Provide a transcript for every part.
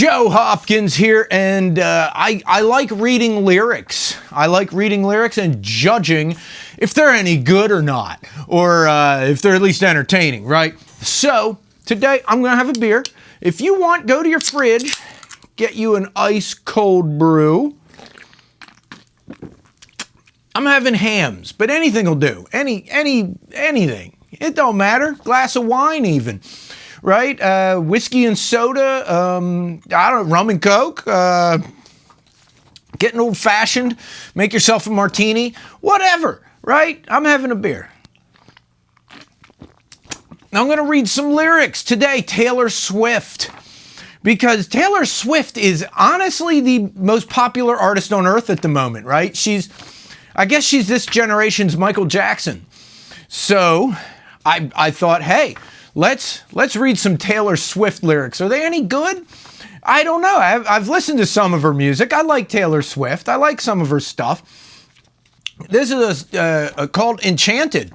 Joe Hopkins here, and I like reading lyrics. I like reading lyrics and judging if they're any good or not, or if they're at least entertaining, right? So today I'm gonna have a beer. If you want, go to your fridge, get you an ice cold brew. I'm having hams, but anything will do. Anything. It don't matter. Glass of wine even. Right? Whiskey and soda, I don't know, rum and coke, getting old fashioned, make yourself a martini, whatever, right? I'm having a beer. Now I'm going to read some lyrics today, Taylor Swift, because Taylor Swift is honestly the most popular artist on earth at the moment, right? I guess she's this generation's Michael Jackson. So I thought, hey, let's read some Taylor Swift lyrics. Are they any good? I don't know. I've listened to some of her music. I like Taylor Swift. I like some of her stuff. This is called Enchanted.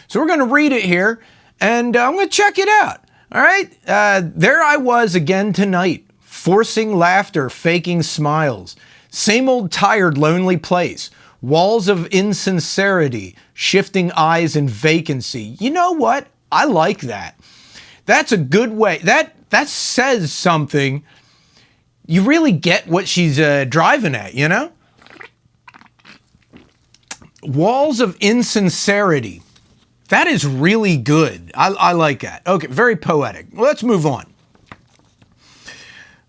So we're going to read it here, and I'm going to check it out. All right? There I was again tonight, forcing laughter, faking smiles. Same old tired, lonely place. Walls of insincerity, shifting eyes and vacancy. You know what? I like that. That's a good way. That says something. You really get what she's driving at, you know? Walls of insincerity. That is really good. I like that. Okay, very poetic. Well, let's move on.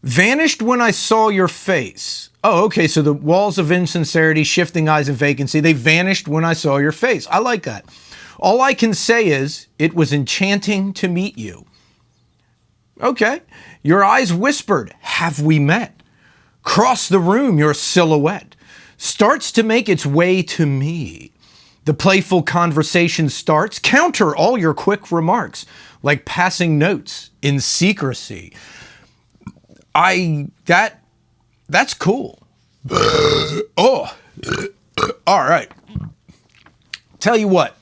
Vanished when I saw your face. Oh, okay, so the walls of insincerity, shifting eyes and vacancy, they vanished when I saw your face. I like that. All I can say is, it was enchanting to meet you. Okay. Your eyes whispered, have we met? Cross the room, your silhouette starts to make its way to me. The playful conversation starts, counter all your quick remarks, like passing notes in secrecy. That's cool. Oh, all right. Tell you what.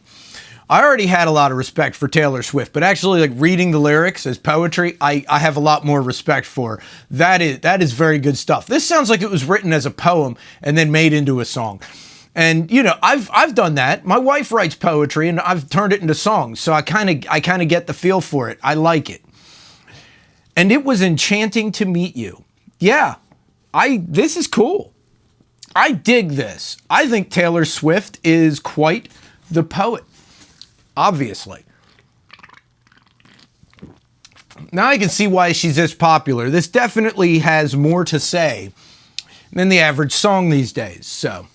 I already had a lot of respect for Taylor Swift, but actually, like, reading the lyrics as poetry, I have a lot more respect for her. That is very good stuff. This sounds like it was written as a poem and then made into a song. And you know, I've done that. My wife writes poetry and I've turned it into songs, so I kind of get the feel for it. I like it. And it was enchanting to meet you. Yeah, this is cool. I dig this. I think Taylor Swift is quite the poet. Obviously. Now I can see why she's this popular. This definitely has more to say than the average song these days. So,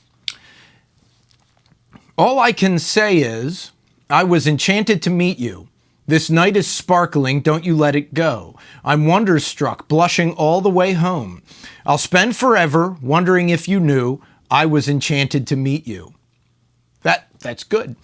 all I can say is, I was enchanted to meet you. This night is sparkling, don't you let it go. I'm wonderstruck, blushing all the way home. I'll spend forever wondering if you knew I was enchanted to meet you. That's good.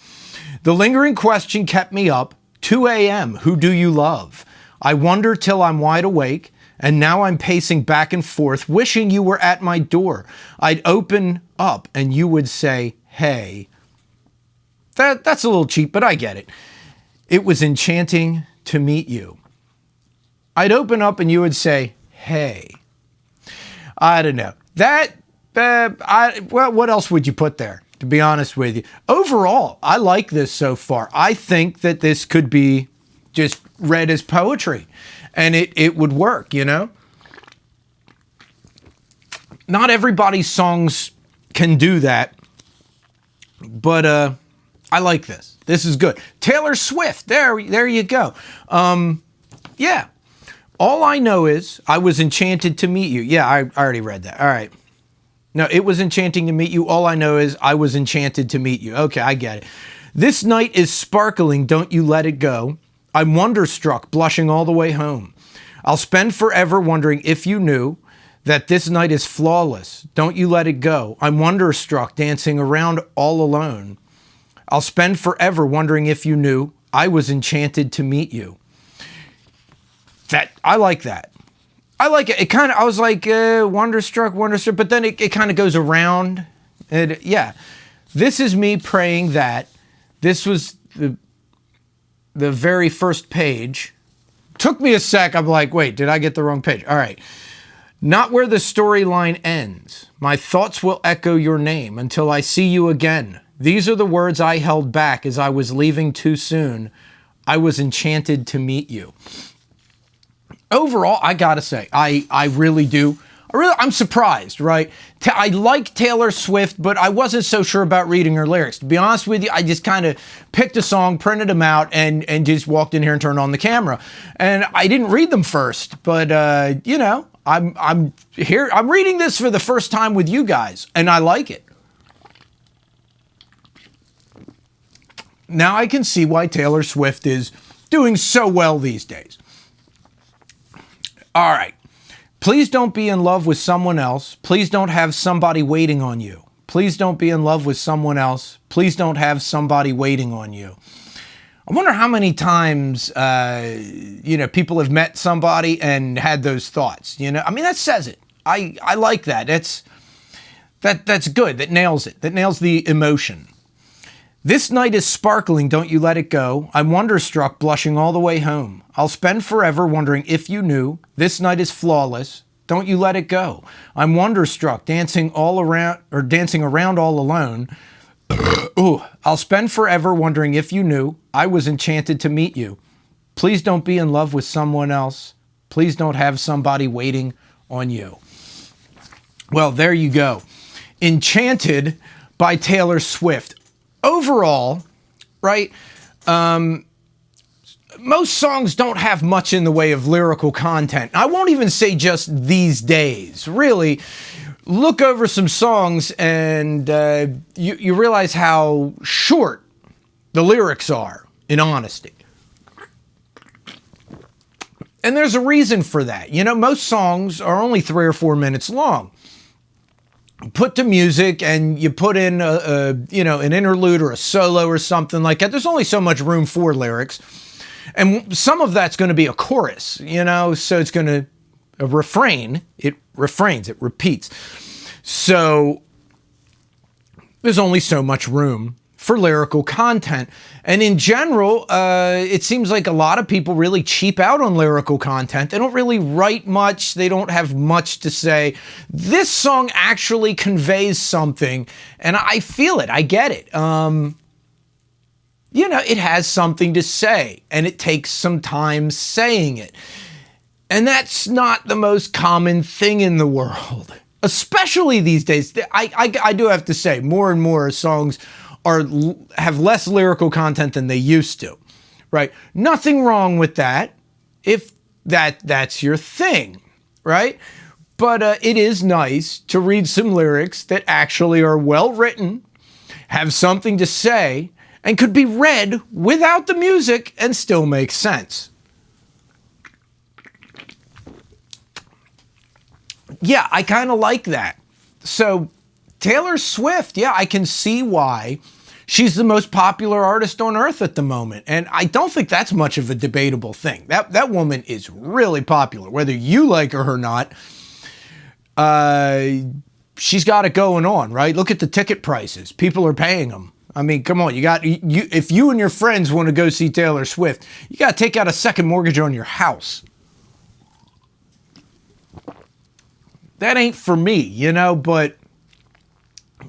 The lingering question kept me up. 2 a.m. Who do you love? I wonder till I'm wide awake, and now I'm pacing back and forth, wishing you were at my door. I'd open up and you would say, hey. That's a little cheap, but I get it. It was enchanting to meet you. I'd open up and you would say, hey. I don't know. What else would you put there? To be honest with you. Overall, I like this so far. I think that this could be just read as poetry and it would work, you know? Not everybody's songs can do that, but I like this. This is good. Taylor Swift, there you go. Yeah. All I know is I was enchanted to meet you. Yeah, I already read that. All right. No, it was enchanting to meet you. All I know is I was enchanted to meet you. Okay, I get it. This night is sparkling, don't you let it go. I'm wonderstruck, blushing all the way home. I'll spend forever wondering if you knew that this night is flawless. Don't you let it go. I'm wonderstruck, dancing around all alone. I'll spend forever wondering if you knew I was enchanted to meet you. I like that. I like it. I was like, wonderstruck, but then it kind of goes around. And yeah, this is me praying that this was the very first page. Took me a sec. I'm like, wait, did I get the wrong page? All right. Not where the storyline ends. My thoughts will echo your name until I see you again. These are the words I held back as I was leaving too soon. I was enchanted to meet you. Overall, I gotta say, I really do. I'm surprised, right? I like Taylor Swift, but I wasn't so sure about reading her lyrics. To be honest with you, I just kind of picked a song, printed them out, and just walked in here and turned on the camera. And I didn't read them first, but you know, I'm here. I'm reading this for the first time with you guys, and I like it. Now I can see why Taylor Swift is doing so well these days. All right. Please don't be in love with someone else. Please don't have somebody waiting on you. Please don't be in love with someone else. Please don't have somebody waiting on you. I wonder how many times, people have met somebody and had those thoughts. You know, I mean, that says it. I like that. That's good. That nails it. That nails the emotion. This night is sparkling, don't you let it go. I'm wonderstruck, blushing all the way home. I'll spend forever wondering if you knew. This night is flawless, don't you let it go. I'm wonderstruck, dancing around all alone. Ooh, I'll spend forever wondering if you knew. I was enchanted to meet you. Please don't be in love with someone else. Please don't have somebody waiting on you. Well, there you go. Enchanted by Taylor Swift. Overall, right, most songs don't have much in the way of lyrical content. I won't even say just these days. Really, look over some songs and you realize how short the lyrics are, in honesty. And there's a reason for that. You know, most songs are only 3 or 4 minutes long. Put to music and you put in an interlude or a solo or something like that. There's only so much room for lyrics. And some of that's going to be a chorus, you know, so it's going to a refrain. It refrains, it repeats. So there's only so much room for lyrical content. And in general, it seems like a lot of people really cheap out on lyrical content. They don't really write much. They don't have much to say. This song actually conveys something, and I feel it. I get it. It has something to say, and it takes some time saying it. And that's not the most common thing in the world, especially these days. I do have to say, more and more songs have less lyrical content than they used to, right? Nothing wrong with that if that's your thing, right? But it is nice to read some lyrics that actually are well written, have something to say, and could be read without the music and still make sense. Yeah, I kind of like that. So Taylor Swift, yeah, I can see why she's the most popular artist on earth at the moment. And I don't think that's much of a debatable thing. That woman is really popular. Whether you like her or not, she's got it going on, right? Look at the ticket prices. People are paying them. I mean, come on, if you and your friends want to go see Taylor Swift, you got to take out a second mortgage on your house. That ain't for me, but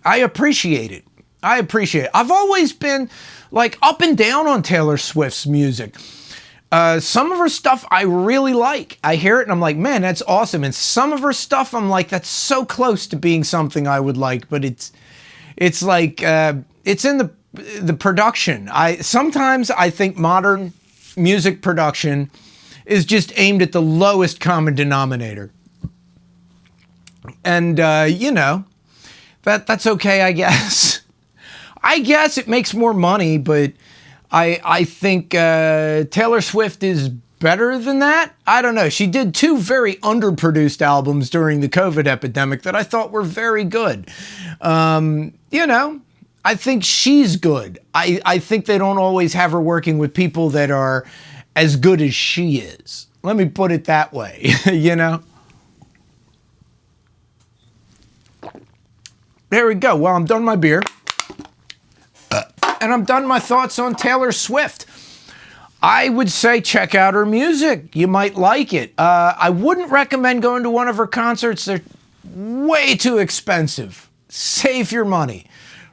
I appreciate it. I've always been like up and down on Taylor Swift's music. Some of her stuff I really like. I hear it and I'm like, man, that's awesome. And some of her stuff I'm like, that's so close to being something I would like, but it's like it's in the production. Sometimes I think modern music production is just aimed at the lowest common denominator. And that's okay, I guess. I guess it makes more money, but I think Taylor Swift is better than that. I don't know. She did 2 very underproduced albums during the COVID epidemic that I thought were very good. I think she's good. I think they don't always have her working with people that are as good as she is. Let me put it that way, There we go. Well, I'm done my beer. And I'm done my thoughts on Taylor Swift. I would say check out her music. You might like it. I wouldn't recommend going to one of her concerts. They're way too expensive. Save your money,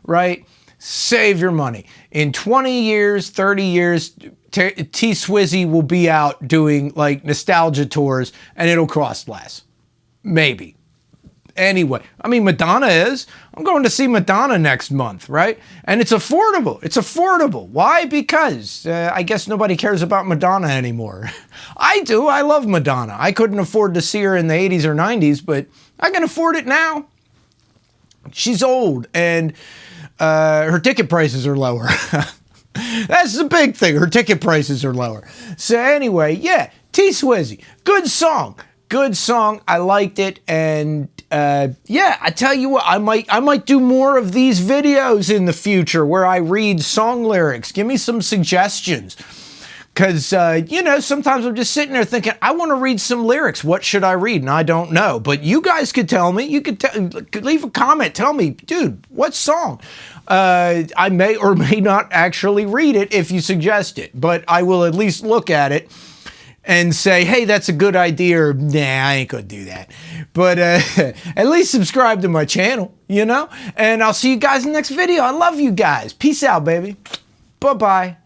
right? Save your money. In 20 years, 30 years, T Swizzy will be out doing like nostalgia tours and it'll cost less. Maybe. Anyway, I mean, Madonna is. I'm going to see Madonna next month, right? And it's affordable. It's affordable. Why? Because I guess nobody cares about Madonna anymore. I do. I love Madonna. I couldn't afford to see her in the 80s or 90s, but I can afford it now. She's old and her ticket prices are lower. That's the big thing. Her ticket prices are lower. So anyway, yeah, T Swizzy. Good song. Good song. I liked it. And yeah, I tell you what, I might do more of these videos in the future where I read song lyrics. Give me some suggestions. Because, you know, sometimes I'm just sitting there thinking, I want to read some lyrics. What should I read? And I don't know. But you guys could tell me. You could leave a comment. Tell me, dude, what song? I may or may not actually read it if you suggest it. But I will at least look at it and say, hey, that's a good idea, or nah, I ain't gonna do that. But at least subscribe to my channel, you know? And I'll see you guys in the next video. I love you guys. Peace out, baby. Bye-bye.